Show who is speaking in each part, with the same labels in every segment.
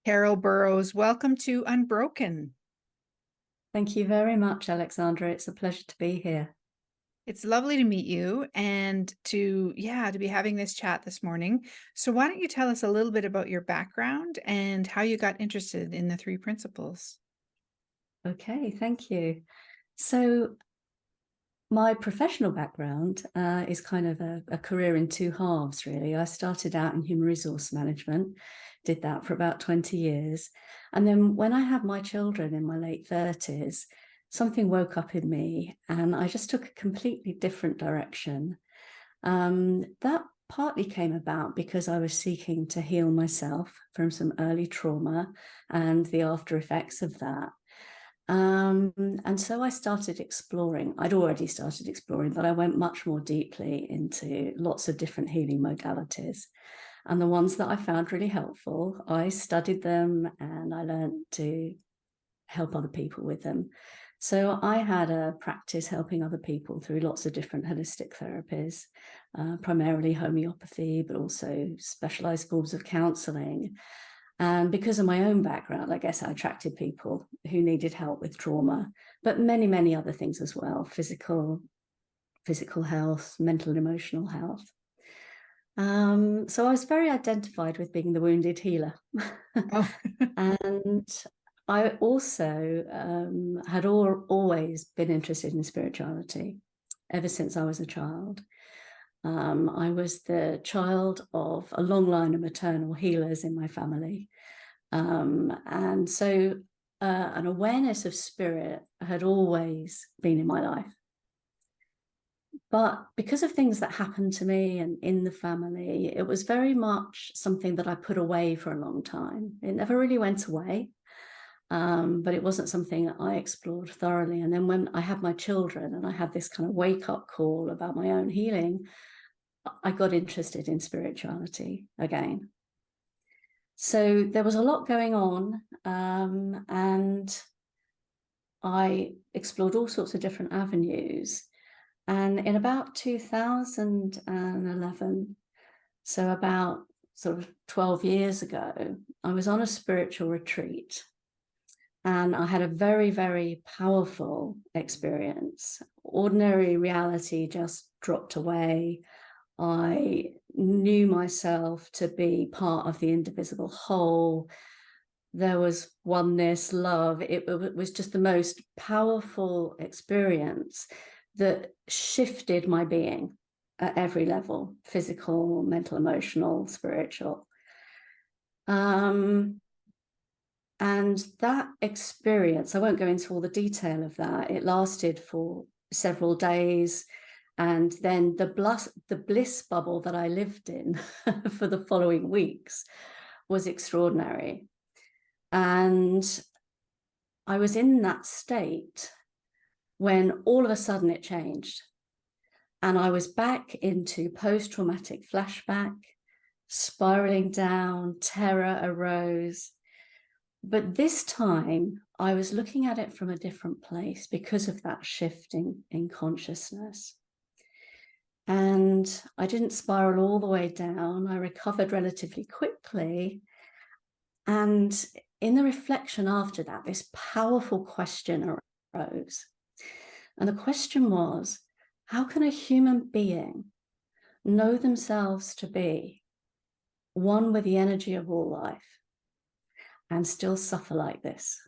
Speaker 1: Carol Buroughs, welcome to Unbroken.
Speaker 2: Thank you very much, Alexandra. It's a pleasure to be here.
Speaker 1: It's lovely to meet you and to be having this chat this morning. So why don't you tell us a little bit about your background and how you got interested in the three principles?
Speaker 2: Okay, thank you. So my professional background is kind of a career in two halves, really. I started out in human resource management, did that for about 20 years. And then when I had my children in my late 30s, something woke up in me and I just took a completely different direction. That partly came about because I was seeking to heal myself from some early trauma and the after effects of that. And so I started exploring. I'd already started exploring, but I went much more deeply into lots of different healing modalities. And the ones that I found really helpful, I studied them and I learned to help other people with them. So I had a practice helping other people through lots of different holistic therapies, primarily homeopathy, but also specialized forms of counseling. And because of my own background, I guess I attracted people who needed help with trauma, but many, many other things as well, physical health, mental and emotional health. So I was very identified with being the wounded healer.
Speaker 1: Oh.
Speaker 2: And I also had always been interested in spirituality ever since I was a child. I was the child of a long line of maternal healers in my family. And so an awareness of spirit had always been in my life. But because of things that happened to me and in the family, it was very much something that I put away for a long time. It never really went away, but it wasn't something I explored thoroughly. And then when I had my children and I had this kind of wake-up call about my own healing, I got interested in spirituality again. So there was a lot going on, and I explored all sorts of different avenues. And in about 2011, so about sort of 12 years ago, I was on a spiritual retreat and I had a very, very powerful experience. Ordinary reality just dropped away. I knew myself to be part of the indivisible whole. There was oneness, love. It was just the most powerful experience that shifted my being at every level: physical, mental, emotional, spiritual. And that experience, I won't go into all the detail of that. It lasted for several days. And then the bliss bubble that I lived in for the following weeks was extraordinary. And I was in that state when all of a sudden it changed. And I was back into post-traumatic flashback, spiraling down, terror arose. But this time I was looking at it from a different place because of that shift in consciousness. And I didn't spiral all the way down. I recovered relatively quickly. And in the reflection after that, this powerful question arose. And the question was, how can a human being know themselves to be one with the energy of all life and still suffer like this?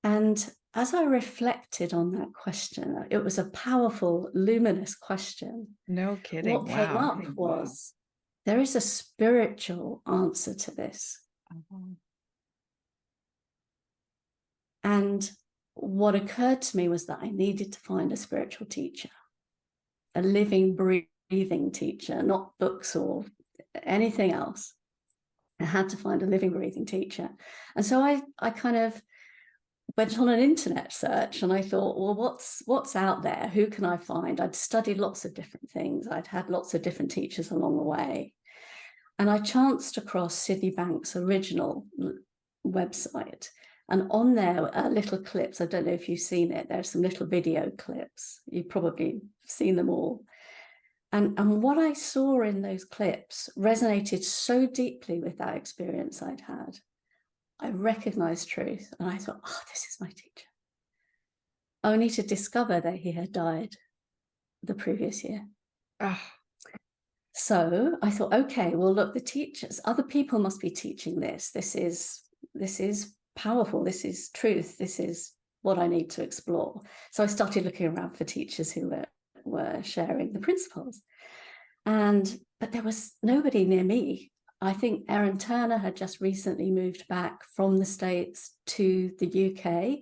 Speaker 2: And as I reflected on that question, it was a powerful, luminous question.
Speaker 1: No kidding.
Speaker 2: What came
Speaker 1: Wow.
Speaker 2: up was, there is a spiritual answer to this. And what occurred to me was that I needed to find a spiritual teacher, a living, breathing teacher, not books or anything else. I had to find a living, breathing teacher. And so I kind of went on an internet search and I thought, well, what's out there? Who can I find? I'd studied lots of different things. I'd had lots of different teachers along the way. And I chanced across Sydney Banks' original website. And on there are little clips. I don't know if you've seen it. There's some little video clips. You've probably seen them all. And what I saw in those clips resonated so deeply with that experience I'd had. I recognized truth and I thought, oh, this is my teacher. Only to discover that he had died the previous year.
Speaker 1: Oh,
Speaker 2: So I thought, okay, well, look, the teachers, other people must be teaching this. This is powerful. This is truth. This is what I need to explore. So I started looking around for teachers who were sharing the principles. But there was nobody near me. I think Aaron Turner had just recently moved back from the States to the UK,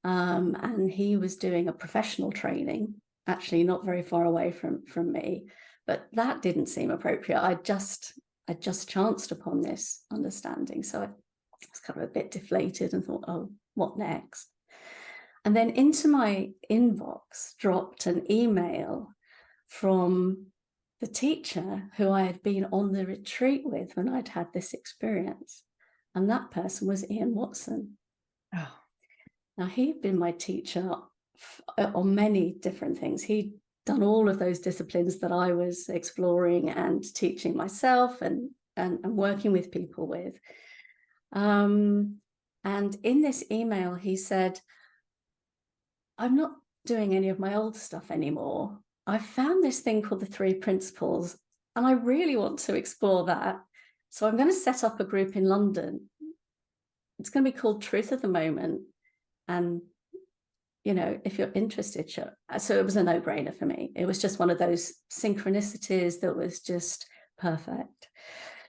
Speaker 2: and he was doing a professional training, actually not very far away from me. But that didn't seem appropriate. I just chanced upon this understanding, so I was kind of a bit deflated and thought, oh, what next? And then into my inbox dropped an email from the teacher who I had been on the retreat with when I'd had this experience. And that person was Ian Watson.
Speaker 1: oh,
Speaker 2: Now, he'd been my teacher on many different things. He'd done all of those disciplines that I was exploring and teaching myself and working with people with. And in this email, he said, I'm not doing any of my old stuff anymore. I found this thing called the 3 principles, and I really want to explore that. So I'm going to set up a group in London. It's going to be called Truth of the Moment. And, you know, if you're interested, sure. So it was a no-brainer for me. It was just one of those synchronicities that was just perfect.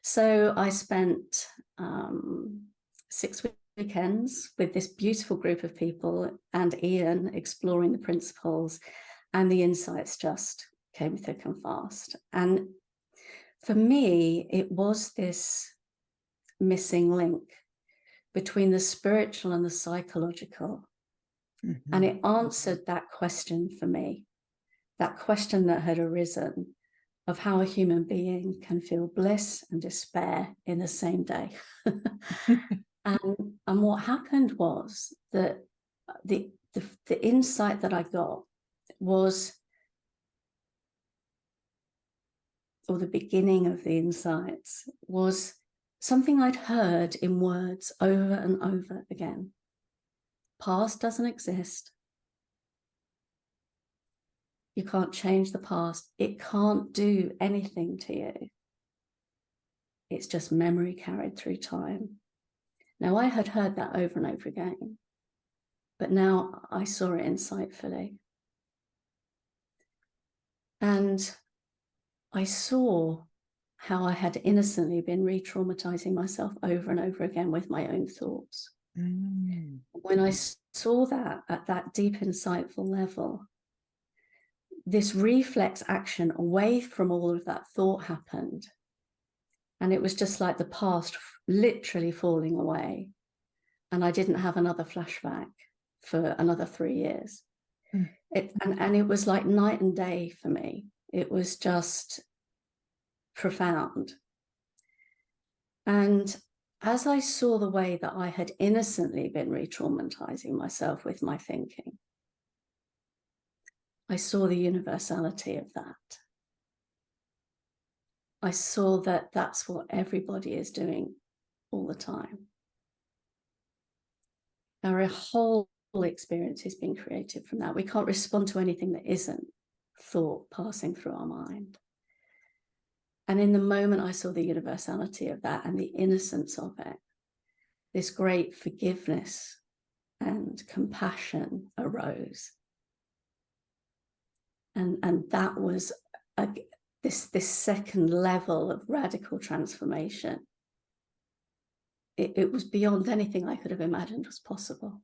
Speaker 2: So I spent 6 weekends with this beautiful group of people and Ian exploring the principles, and the insights just came thick and fast. And for me, it was this missing link between the spiritual and the psychological. And it answered that question for me, that question that had arisen of how a human being can feel bliss and despair in the same day. And what happened was that the insight that I got was, or the beginning of the insights was something I'd heard in words over and over again. Past doesn't exist. You can't change the past. It can't do anything to you. It's just memory carried through time. Now, I had heard that over and over again, but now I saw it insightfully. And I saw how I had innocently been re-traumatizing myself over and over again with my own thoughts. When I saw that at that deep, insightful level, this reflex action away from all of that thought happened. And it was just like the past literally falling away. And I didn't have another flashback for another 3 years. And it was like night and day for me. It was just profound. And as I saw the way that I had innocently been re-traumatizing myself with my thinking, I saw the universality of that. I saw that that's what everybody is doing all the time. Our whole experience is being created from that. We can't respond to anything that isn't thought passing through our mind. And in the moment I saw the universality of that and the innocence of it, this great forgiveness and compassion arose. And that was this second level of radical transformation. It was beyond anything I could have imagined was possible.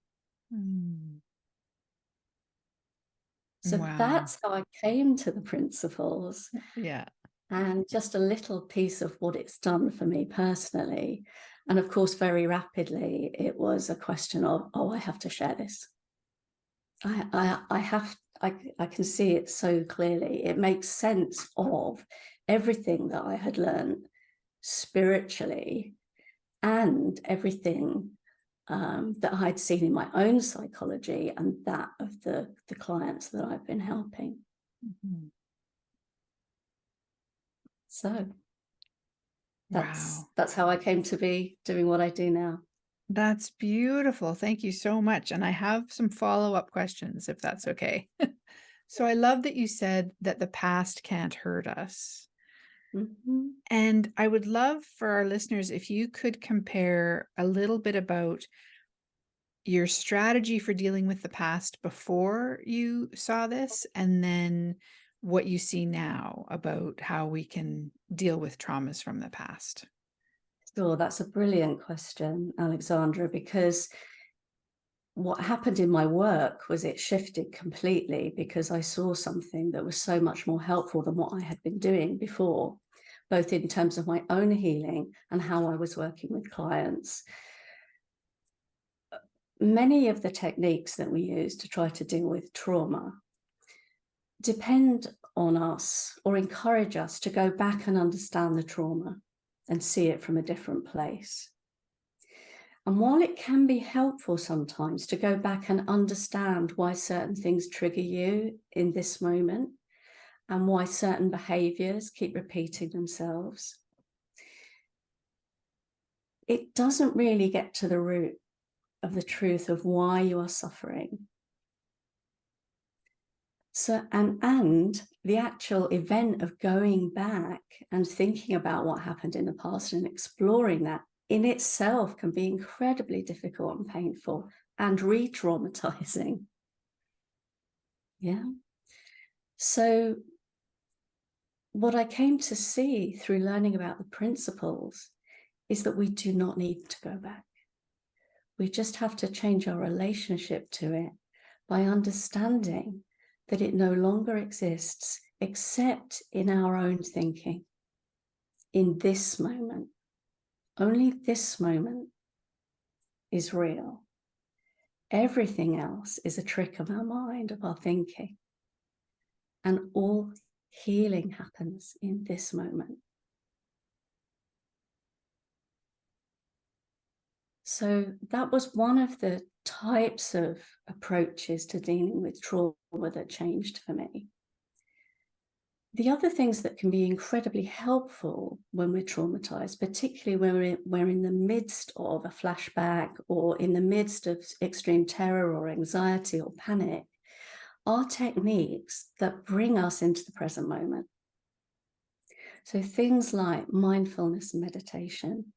Speaker 2: So
Speaker 1: Wow.
Speaker 2: that's how I came to the principles.
Speaker 1: Yeah.
Speaker 2: And just a little piece of what it's done for me personally. And of course, very rapidly, it was a question of, oh, I have to share this. I can see it so clearly. It makes sense of everything that I had learned spiritually and everything that I'd seen in my own psychology and that of the clients that I've been helping. So
Speaker 1: Wow.
Speaker 2: that's how I came to be doing what I do now.
Speaker 1: That's beautiful. Thank you so much. And I have some follow-up questions, if that's okay. So I love that you said that the past can't hurt us.
Speaker 2: Mhm.
Speaker 1: And I would love for our listeners if you could compare a little bit about your strategy for dealing with the past before you saw this, and then what you see now about how we can deal with traumas from the past.
Speaker 2: Sure, that's a brilliant question, Alexandra, because what happened in my work was it shifted completely because I saw something that was so much more helpful than what I had been doing before, both in terms of my own healing and how I was working with clients. Many of the techniques that we use to try to deal with trauma depend on us or encourage us to go back and understand the trauma and see it from a different place. And while it can be helpful sometimes to go back and understand why certain things trigger you in this moment and why certain behaviors keep repeating themselves, it doesn't really get to the root of the truth of why you are suffering. So, and the actual event of going back and thinking about what happened in the past and exploring that in itself can be incredibly difficult and painful and re-traumatizing. Yeah. So what I came to see through learning about the principles is that we do not need to go back. We just have to change our relationship to it by understanding that it no longer exists except in our own thinking, in this moment. Only this moment is real. Everything else is a trick of our mind, of our thinking. And all healing happens in this moment. So that was one of the types of approaches to dealing with trauma that changed for me. The other things that can be incredibly helpful when we're traumatized, particularly when we're in the midst of a flashback or in the midst of extreme terror or anxiety or panic, are techniques that bring us into the present moment. So things like mindfulness and meditation,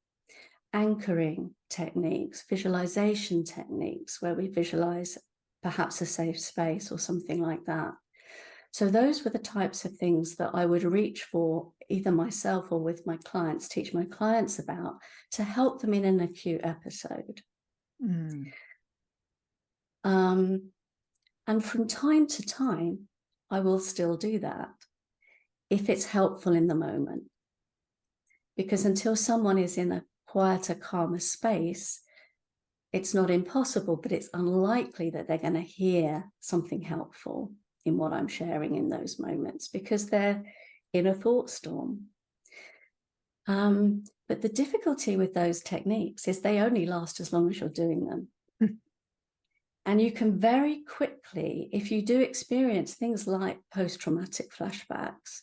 Speaker 2: anchoring techniques, visualization techniques, where we visualize perhaps a safe space or something like that. So those were the types of things that I would reach for, either myself or with my clients, teach my clients about, to help them in an acute episode.
Speaker 1: Mm.
Speaker 2: And from time to time, I will still do that if it's helpful in the moment. Because until someone is in a quieter, calmer space, it's not impossible, but it's unlikely that they're going to hear something helpful in what I'm sharing in those moments because they're in a thought storm. But the difficulty with those techniques is they only last as long as you're doing them. And you can very quickly, if you do experience things like post-traumatic flashbacks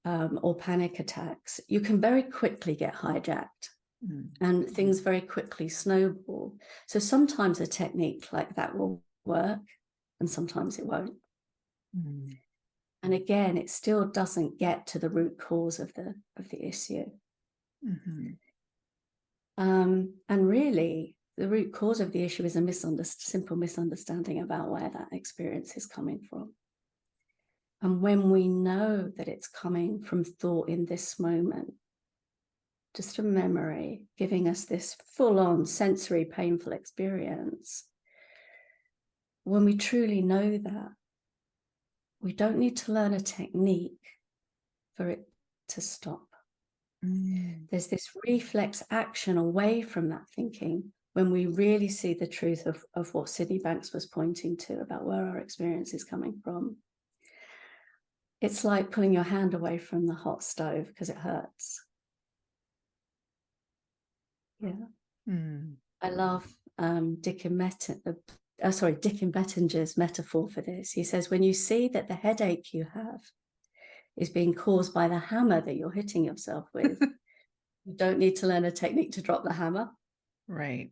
Speaker 2: or panic attacks, you can very quickly get hijacked. And things very quickly snowball. So sometimes a technique like that will work and sometimes it won't. And again, it still doesn't get to the root cause of the issue. And really, the root cause of the issue is a simple misunderstanding about where that experience is coming from. And when we know that it's coming from thought in this moment, just a memory giving us this full-on sensory painful experience, when we truly know that, we don't need to learn a technique for it to stop. There's this reflex action away from that thinking when we really see the truth of what Sydney Banks was pointing to about where our experience is coming from. It's like pulling your hand away from the hot stove because it hurts. Yeah. I love Dick and Bettinger's metaphor for this. He says, when you see that the headache you have is being caused by the hammer that you're hitting yourself with. You don't need to learn a technique to drop the hammer.
Speaker 1: Right.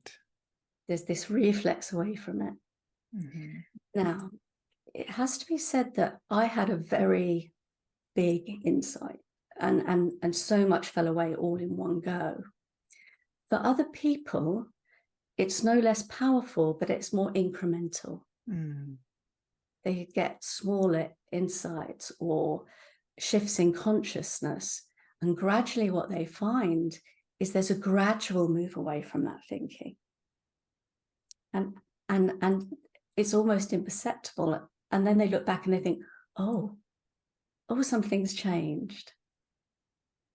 Speaker 2: There's this reflex away from it.
Speaker 1: Mm-hmm.
Speaker 2: Now, it has to be said that I had a very big insight, and so much fell away all in one go. For other people, it's no less powerful, but it's more incremental.
Speaker 1: Mm.
Speaker 2: They get smaller insights or shifts in consciousness. And gradually what they find is there's a gradual move away from that thinking. And it's almost imperceptible. And then they look back and they think, oh, something's changed.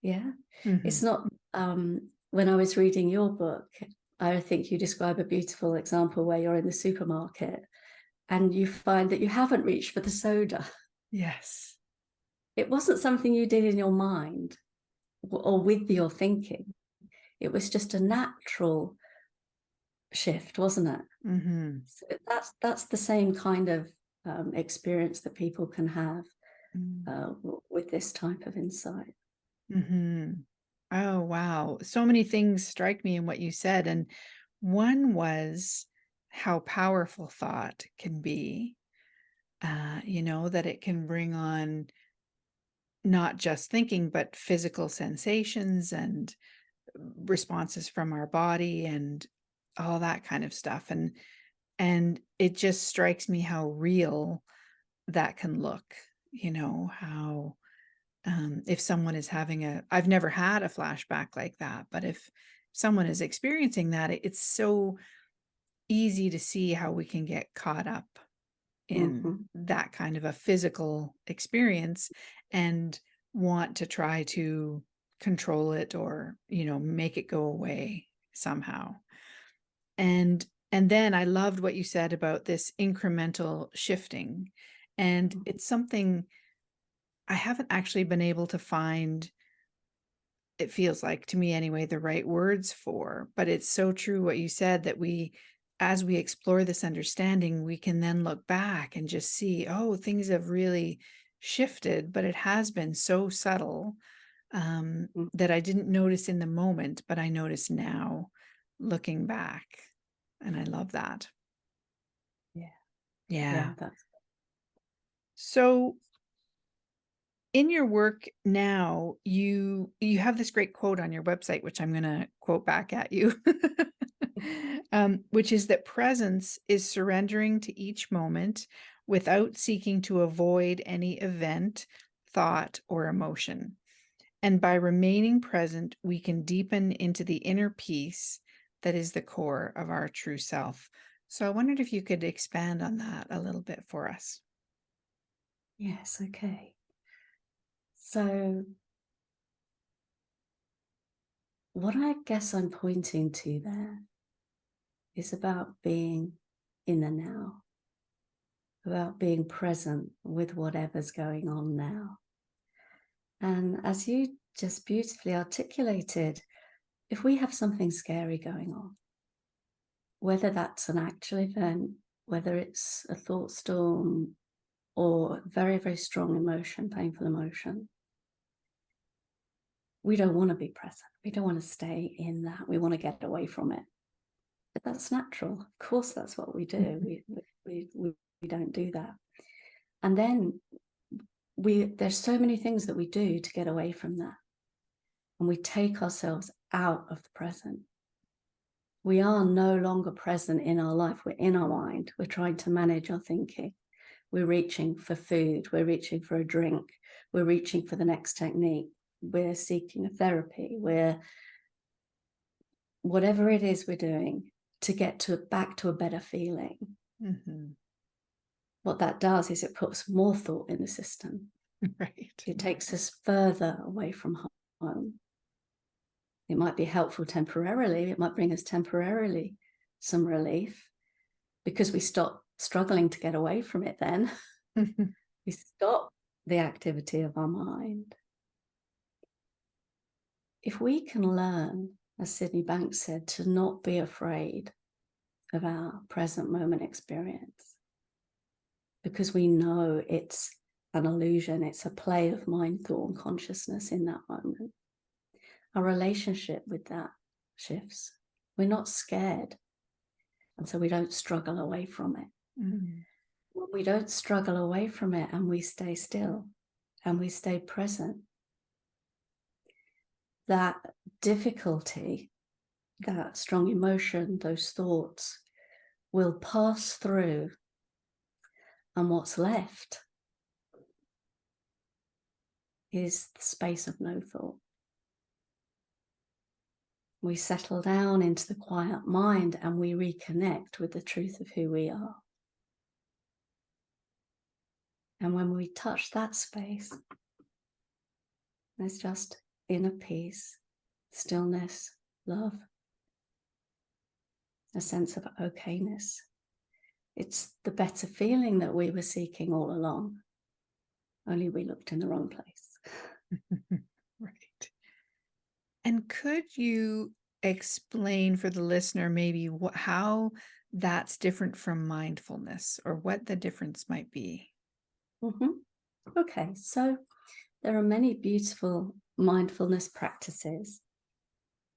Speaker 2: Yeah.
Speaker 1: Mm-hmm.
Speaker 2: It's not, when I was reading your book, I think you describe a beautiful example where you're in the supermarket and you find that you haven't reached for the soda.
Speaker 1: Yes.
Speaker 2: It wasn't something you did in your mind or with your thinking. It was just a natural shift, wasn't it?
Speaker 1: Mm-hmm.
Speaker 2: So that's the same kind of experience that people can have with this type of insight.
Speaker 1: Mm-hmm. Oh, wow. So many things strike me in what you said. And one was how powerful thought can be, that it can bring on not just thinking, but physical sensations and responses from our body and all that kind of stuff. And it just strikes me how real that can look, how if someone is having I've never had a flashback like that, but if someone is experiencing that, it's so easy to see how we can get caught up in
Speaker 2: Mm-hmm.
Speaker 1: that kind of a physical experience and want to try to control it or, make it go away somehow. And then I loved what you said about this incremental shifting. And it's something I haven't actually been able to find, it feels like to me anyway, the right words for, but it's so true what you said, that as we explore this understanding, we can then look back and just see, oh, things have really shifted, but it has been so subtle that I didn't notice in the moment, but I notice now looking back. And I love that.
Speaker 2: Yeah.
Speaker 1: Yeah.
Speaker 2: Yeah, that's
Speaker 1: So in your work now, you have this great quote on your website, which I'm going to quote back at you, which is that presence is surrendering to each moment without seeking to avoid any event, thought, or emotion. And by remaining present, we can deepen into the inner peace that is the core of our true self. So I wondered if you could expand on that a little bit for us.
Speaker 2: yes, okay. So what I guess I'm pointing to there is about being in the now, about being present with whatever's going on now. And as you just beautifully articulated, if we have something scary going on, whether that's an actual event, whether it's a thought storm or very, very strong emotion, painful emotion, we don't want to be present. We don't want to stay in that. We want to get away from it. But that's natural. Of course, that's what we do. We don't do that. And then there's so many things that we do to get away from that. And we take ourselves out of the present. We are no longer present in our life. We're in our mind. We're trying to manage our thinking. We're reaching for food. We're reaching for a drink. We're reaching for the next technique. We're seeking a therapy. We're whatever it is we're doing to get back to a better feeling.
Speaker 1: Mm-hmm.
Speaker 2: What that does is it puts more thought in the system.
Speaker 1: Right.
Speaker 2: It takes us further away from home. It might be helpful temporarily. It might bring us temporarily some relief because we stop struggling to get away from it then. We stop the activity of our mind. If we can learn, as Sydney Banks said, to not be afraid of our present moment experience, because we know it's an illusion. It's a play of mind, thought, and consciousness in that moment. Our relationship with that shifts. We're not scared, and so we don't struggle away from it.
Speaker 1: Mm.
Speaker 2: When we don't struggle away from it and we stay still and we stay present, that difficulty, that strong emotion, those thoughts will pass through, and what's left is the space of no thought. We settle down into the quiet mind and we reconnect with the truth of who we are. And when we touch that space, there's just inner peace, stillness, love, a sense of okayness. It's the better feeling that we were seeking all along, only we looked in the wrong place.
Speaker 1: Right. And could you explain for the listener maybe how that's different from mindfulness, or what the difference might be?
Speaker 2: Okay, so there are many beautiful mindfulness practices,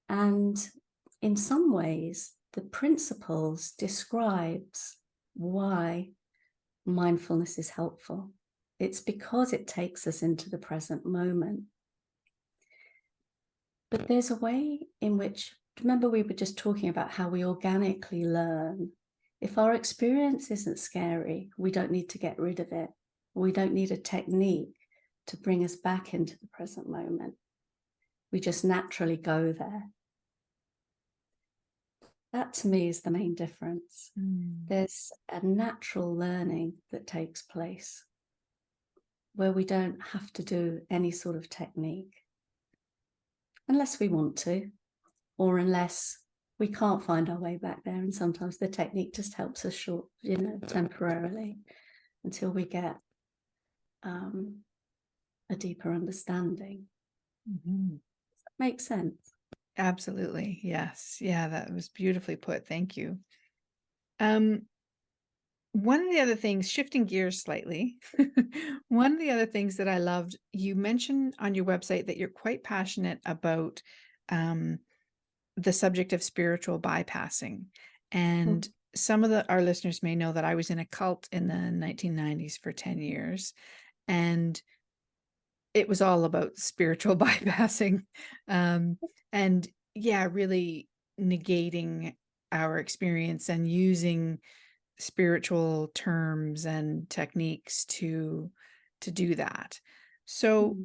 Speaker 2: and in some ways the principles describes why mindfulness is helpful. It's because it takes us into the present moment. But there's a way in which, remember we were just talking about how we organically learn. If our experience isn't scary, we don't need to get rid of it. We don't need a technique to bring us back into the present moment. We just naturally go there. That to me is the main difference. There's a natural learning that takes place where we don't have to do any sort of technique, unless we want to, or unless we can't find our way back there. And sometimes the technique just helps us temporarily until we get a deeper understanding.
Speaker 1: Mm-hmm.
Speaker 2: Does that make sense?
Speaker 1: Absolutely. Yes. Yeah, that was beautifully put. Thank you. One of the other things, shifting gears slightly, one of the other things that I loved, you mentioned on your website that you're quite passionate about the subject of spiritual bypassing. And some of our listeners may know that I was in a cult in the 1990s for 10 years. And it was all about spiritual bypassing. And yeah, really negating our experience and using spiritual terms and techniques to do that. So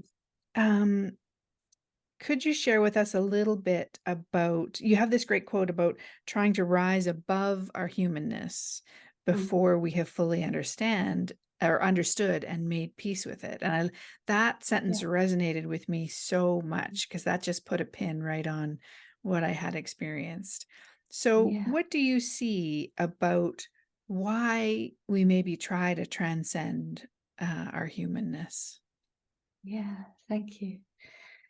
Speaker 1: could you share with us a little bit about, you have this great quote about trying to rise above our humanness before we have fully understood and made peace with it. And that sentence resonated with me so much, because that just put a pin right on what I had experienced. So what do you see about why we maybe try to transcend our humanness?
Speaker 2: Yeah, thank you.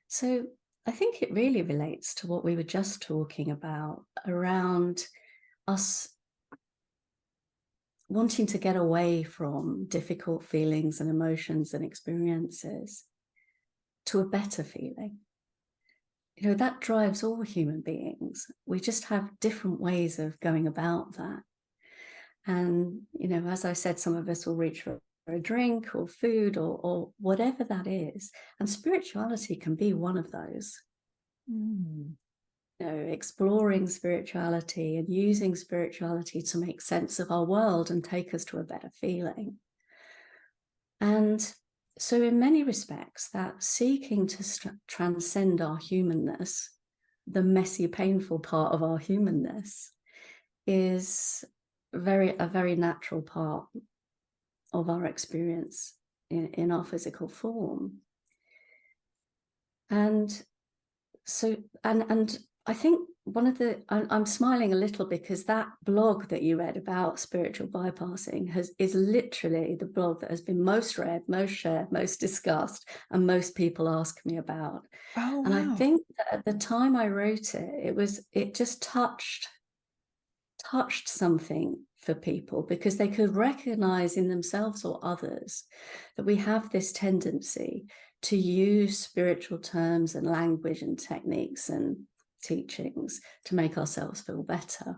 Speaker 2: So I think it really relates to what we were just talking about around us wanting to get away from difficult feelings and emotions and experiences to a better feeling. You know, that drives all human beings. We just have different ways of going about that. And, you know, as I said, some of us will reach for a drink or food or whatever that is. And spirituality can be one of those. You know, exploring spirituality and using spirituality to make sense of our world and take us to a better feeling. And so in many respects, that seeking to transcend our humanness, the messy, painful part of our humanness, is a very natural part of our experience in our physical form. And so, and I think I'm smiling a little because that blog that you read about spiritual bypassing is literally the blog that has been most read, most shared, most discussed, and most people ask me about.
Speaker 1: Oh, wow.
Speaker 2: And I think that at the time I wrote it, it just touched touched something for people, because they could recognize in themselves or others that we have this tendency to use spiritual terms and language and techniques and teachings to make ourselves feel better.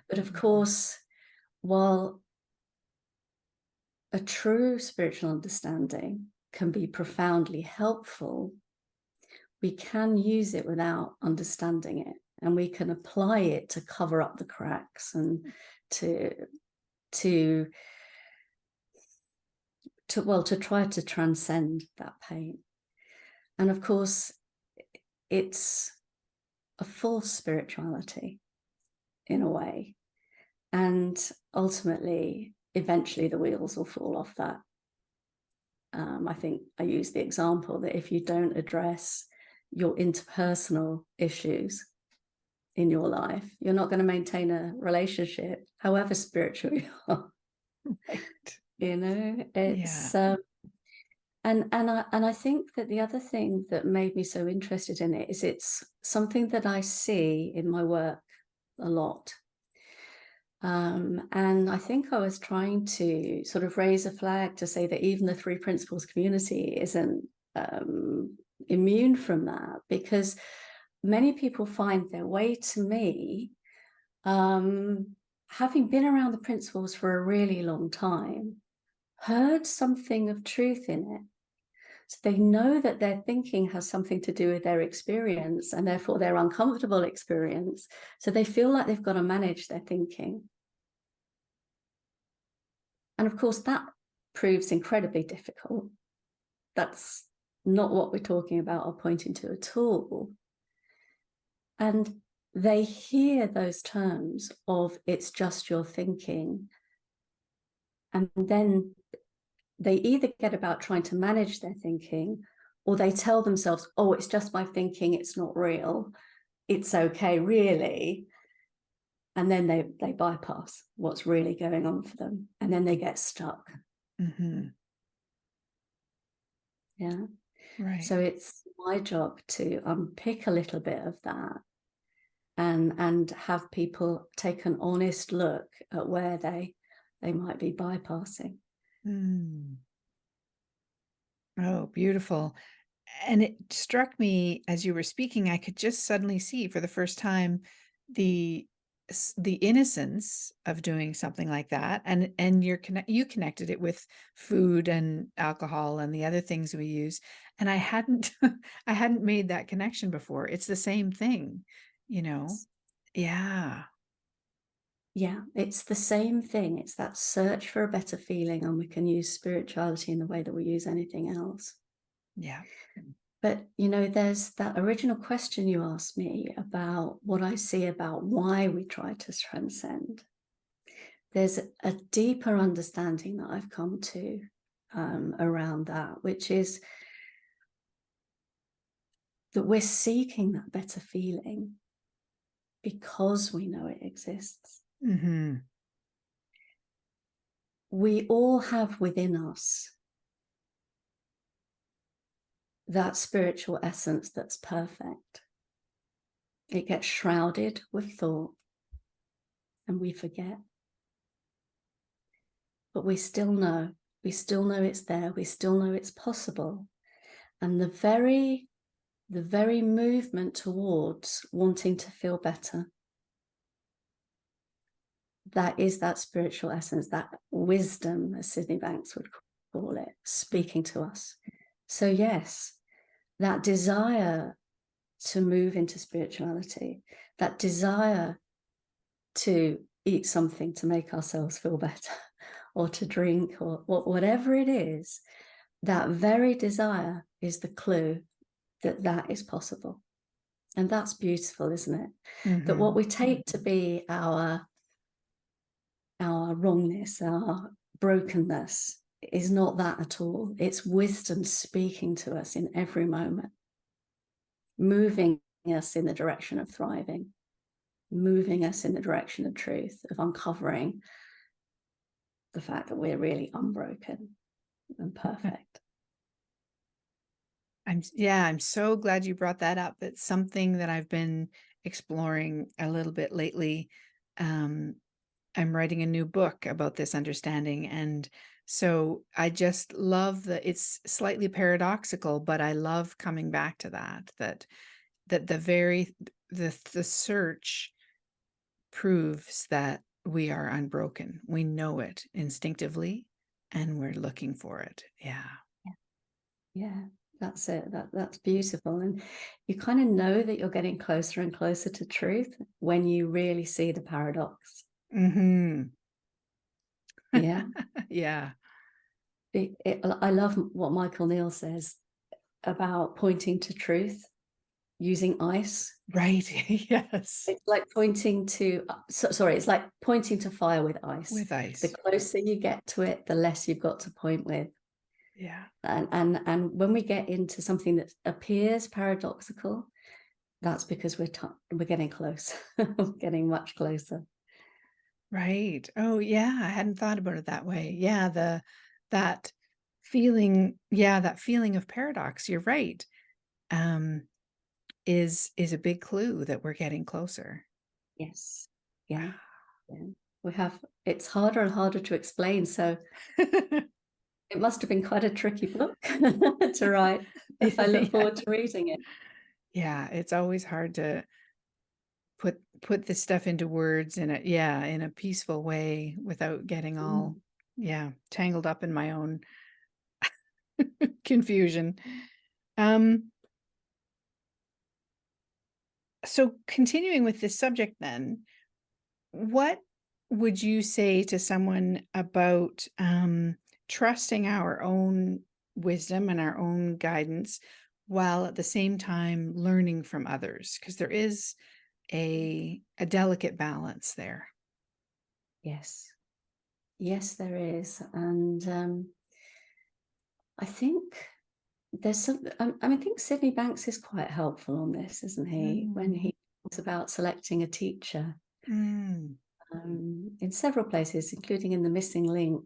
Speaker 2: But of course, while a true spiritual understanding can be profoundly helpful, we can use it without understanding it, and we can apply it to cover up the cracks and to try to transcend that pain. And of course, it's a false spirituality in a way, and ultimately, eventually the wheels will fall off that. I think I use the example that if you don't address your interpersonal issues in your life, you're not going to maintain a relationship, however spiritual you are.
Speaker 1: Right.
Speaker 2: It's
Speaker 1: Yeah.
Speaker 2: and I think that the other thing that made me so interested in it is it's something that I see in my work a lot. And I think I was trying to sort of raise a flag to say that even the Three Principles community isn't immune from that, because many people find their way to me having been around the principles for a really long time, heard something of truth in it. So they know that their thinking has something to do with their experience, and therefore their uncomfortable experience. So they feel like they've got to manage their thinking. And of course, that proves incredibly difficult. That's not what we're talking about or pointing to at all. And they hear those terms of it's just your thinking, and then they either get about trying to manage their thinking, or they tell themselves, oh, it's just my thinking, it's not real, it's okay, really. And then they bypass what's really going on for them, and then they get stuck. Yeah.
Speaker 1: Right.
Speaker 2: So it's my job to unpick a little bit of that and have people take an honest look at where they might be bypassing.
Speaker 1: Oh, beautiful. And it struck me as you were speaking, I could just suddenly see for the first time the innocence of doing something like that, and you connected it with food and alcohol and the other things we use, and I hadn't I hadn't made that connection before. It's the same thing, you know. Yeah.
Speaker 2: Yeah, it's the same thing. It's that search for a better feeling, and we can use spirituality in the way that we use anything else.
Speaker 1: Yeah.
Speaker 2: But, there's that original question you asked me about what I see about why we try to transcend. There's a deeper understanding that I've come to around that, which is that we're seeking that better feeling because we know it exists. We all have within us that spiritual essence that's perfect. It gets shrouded with thought and we forget. But we still know it's there, we still know it's possible. And the very movement towards wanting to feel better, that is that spiritual essence, that wisdom, as Sydney Banks would call it, speaking to us. So yes, that desire to move into spirituality, that desire to eat something to make ourselves feel better, or to drink, or whatever it is, that very desire is the clue that is possible. And that's beautiful, isn't it? That what we take to be our wrongness, our brokenness, is not that at all. It's wisdom speaking to us in every moment, moving us in the direction of thriving, moving us in the direction of truth, of uncovering the fact that we're really unbroken and perfect.
Speaker 1: I'm so glad you brought that up. It's something that I've been exploring a little bit lately. um, I'm writing a new book about this understanding. And so I just love that it's slightly paradoxical, but I love coming back to that the search proves that we are unbroken. We know it instinctively and we're looking for it. Yeah.
Speaker 2: Yeah, that's it. That's beautiful. And you kind of know that you're getting closer and closer to truth when you really see the paradox.
Speaker 1: Hmm.
Speaker 2: Yeah.
Speaker 1: Yeah.
Speaker 2: I love what Michael Neal says about pointing to truth using ice.
Speaker 1: Right. Yes.
Speaker 2: It's like pointing to, sorry, it's like pointing to fire with ice.
Speaker 1: With
Speaker 2: The
Speaker 1: ice.
Speaker 2: closer you get to it, the less you've got to point with.
Speaker 1: Yeah.
Speaker 2: And when we get into something that appears paradoxical, that's because we're getting close. We're getting much closer.
Speaker 1: Right. Oh, yeah. I hadn't thought about it that way. Yeah. That that feeling of paradox. You're right. Um, is a big clue that we're getting closer.
Speaker 2: Yes. Yeah. Yeah. We have, it's harder and harder to explain. So it must have been quite a tricky book to write. I look
Speaker 1: Yeah.
Speaker 2: forward to reading it.
Speaker 1: Yeah, it's always hard to put this stuff into words in a peaceful way without getting all
Speaker 2: Mm.
Speaker 1: tangled up in my own confusion. Um, so continuing with this subject then, what would you say to someone about trusting our own wisdom and our own guidance while at the same time learning from others? Because there is a delicate balance there.
Speaker 2: Yes. Yes, there is. And I think there's some, I mean, I think Sydney Banks is quite helpful on this, isn't he? When
Speaker 1: Mm,
Speaker 2: he talks about selecting a teacher
Speaker 1: mm,
Speaker 2: in several places, including in The Missing Link,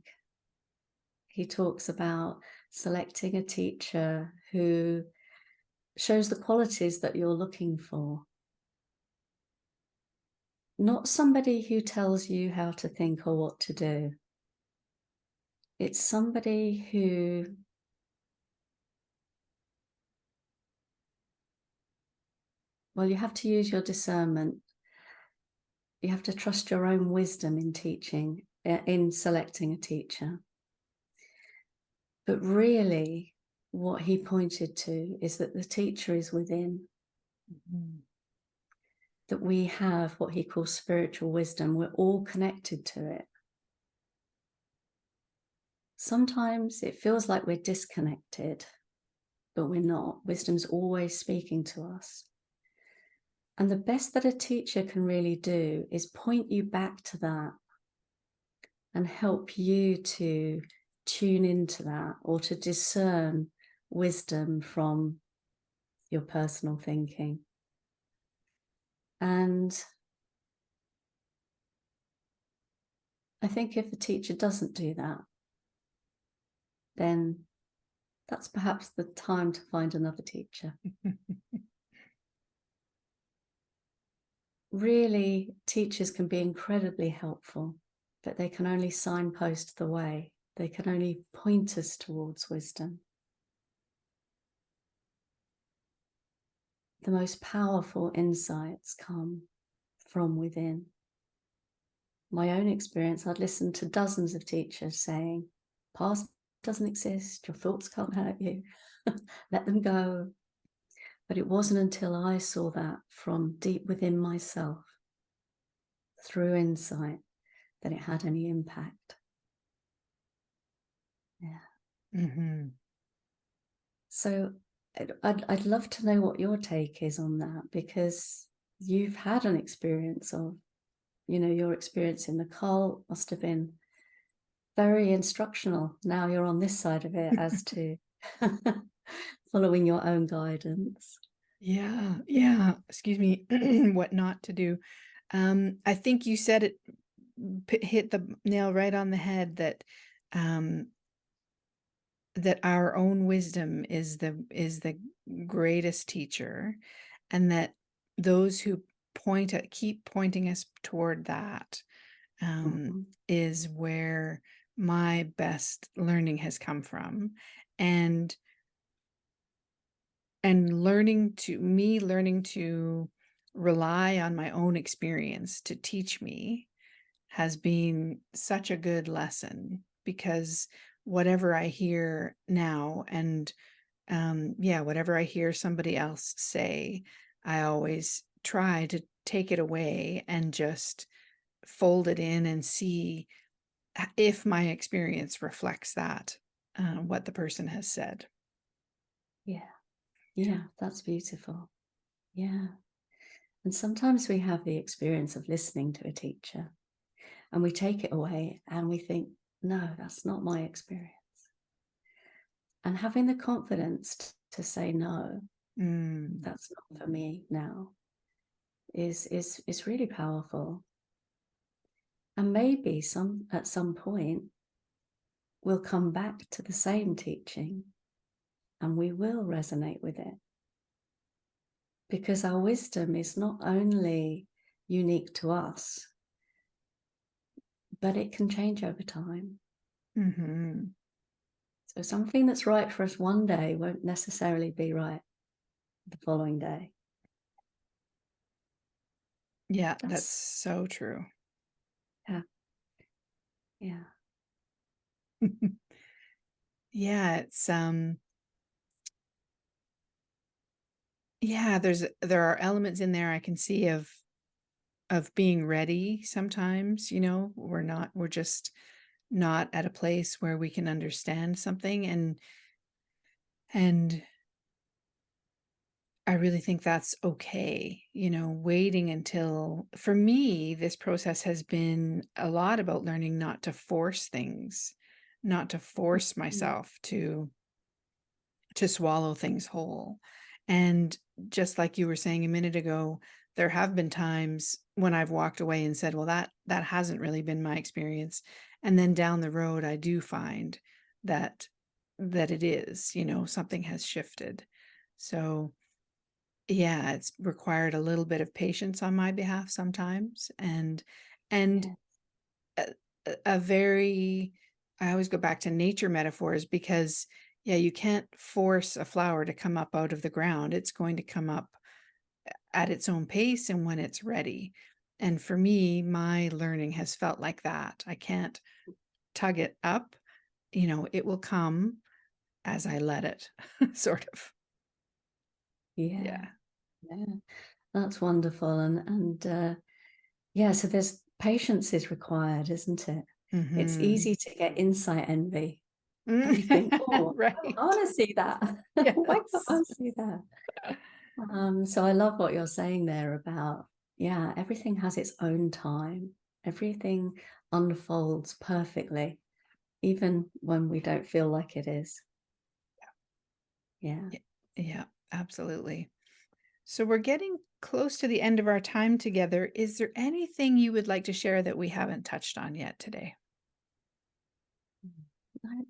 Speaker 2: he talks about selecting a teacher who shows the qualities that you're looking for. Not somebody who tells you how to think or what to do. It's somebody who, well, you have to use your discernment. You have to trust your own wisdom in teaching, in selecting a teacher. But really, what he pointed to is that the teacher is within,
Speaker 1: mm,
Speaker 2: that we have what he calls spiritual wisdom. We're all connected to it. Sometimes it feels like we're disconnected, but we're not. Wisdom's always speaking to us. And the best that a teacher can really do is point you back to that and help you to tune into that or to discern wisdom from your personal thinking. And I think if a teacher doesn't do that, then that's perhaps the time to find another teacher. Really, teachers can be incredibly helpful, but they can only signpost the way. They can only point us towards wisdom. The most powerful insights come from within. My own experience, I'd listened to dozens of teachers saying, past doesn't exist, your thoughts can't hurt you, let them go. But it wasn't until I saw that from deep within myself, through insight, that it had any impact. Yeah.
Speaker 1: mm-hmm.
Speaker 2: So I'd love to know what your take is on that, because you've had an experience of, your experience in the cult must have been very instructional. Now you're on this side of it as to following your own guidance.
Speaker 1: Yeah. Excuse me. What not to do. I think you said it, hit the nail right on the head um, that our own wisdom is the greatest teacher, and that those who keep pointing us toward that,
Speaker 2: Mhm.
Speaker 1: is where my best learning has come from. And learning to rely on my own experience to teach me has been such a good lesson, because whatever I hear now, and yeah, whatever I hear somebody else say, I always try to take it away and just fold it in and see if my experience reflects that, what the person has said.
Speaker 2: Yeah. Yeah, that's beautiful. Yeah. And sometimes we have the experience of listening to a teacher and we take it away and we think, no, that's not my experience. And having the confidence to say, no,
Speaker 1: Mm,
Speaker 2: that's not for me now is really powerful. And maybe at some point we'll come back to the same teaching and we will resonate with it, because our wisdom is not only unique to us, but it can change over time.
Speaker 1: mhm.
Speaker 2: So something that's right for us one day won't necessarily be right the following day.
Speaker 1: Yeah, that's
Speaker 2: That's
Speaker 1: so true.
Speaker 2: yeah, yeah,
Speaker 1: Yeah, it's yeah, there are elements in there I can see of being ready sometimes, we're just not at a place where we can understand something, and I really think that's okay, waiting until, for me, this process has been a lot about learning not to force things, not to force
Speaker 2: mm,
Speaker 1: myself to swallow things whole. And just like you were saying a minute ago, there have been times when I've walked away and said, well, that hasn't really been my experience. And then down the road, I do find that it is, something has shifted. So yeah, it's required a little bit of patience on my behalf sometimes, and
Speaker 2: yeah,
Speaker 1: a, a very, I always go back to nature metaphors, because yeah, you can't force a flower to come up out of the ground. It's going to come up at its own pace and when it's ready. And for me, my learning has felt like that. I can't tug it up, it will come as I let it, sort of.
Speaker 2: yeah,
Speaker 1: Yeah.
Speaker 2: yeah. That's wonderful. And yeah, so there's patience is required, isn't it? It's
Speaker 1: Hmm.
Speaker 2: easy to get insight envy, and we think, oh, I
Speaker 1: Right.
Speaker 2: want to see that. Why can't I
Speaker 1: Yes.
Speaker 2: see that? So I love what you're saying there about, yeah, everything has its own time. Everything unfolds perfectly, even when we don't feel like it is. Yeah.
Speaker 1: Y- Yeah, absolutely. So we're getting close to the end of our time together. Is there anything you would like to share that we haven't touched on yet today?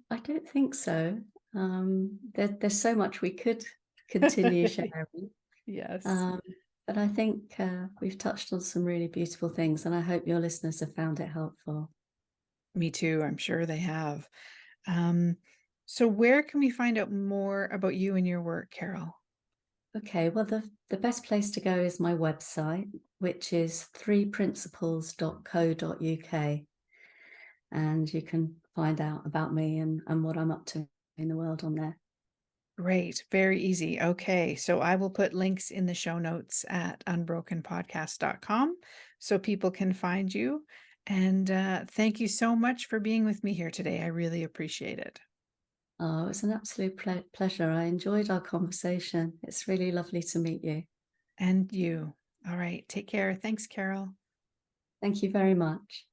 Speaker 2: I don't think so. There's so much we could continue sharing.
Speaker 1: Yes.
Speaker 2: Um, but I think we've touched on some really beautiful things, and I hope your listeners have found it helpful.
Speaker 1: Me too. I'm sure they have. Um, so where can we find out more about you and your work, Carol?
Speaker 2: Okay, well, the best place to go is my website, which is threeprinciples.co.uk. And you can find out about me and what I'm up to in the world on there.
Speaker 1: Great. Very easy. Okay. So I will put links in the show notes at unbrokenpodcast.com so people can find you. And thank you so much for being with me here today. I really appreciate it.
Speaker 2: Oh, it's an absolute pleasure. I enjoyed our conversation. It's really lovely to meet you.
Speaker 1: And you. All right. Take care. Thanks, Carol.
Speaker 2: Thank you very much.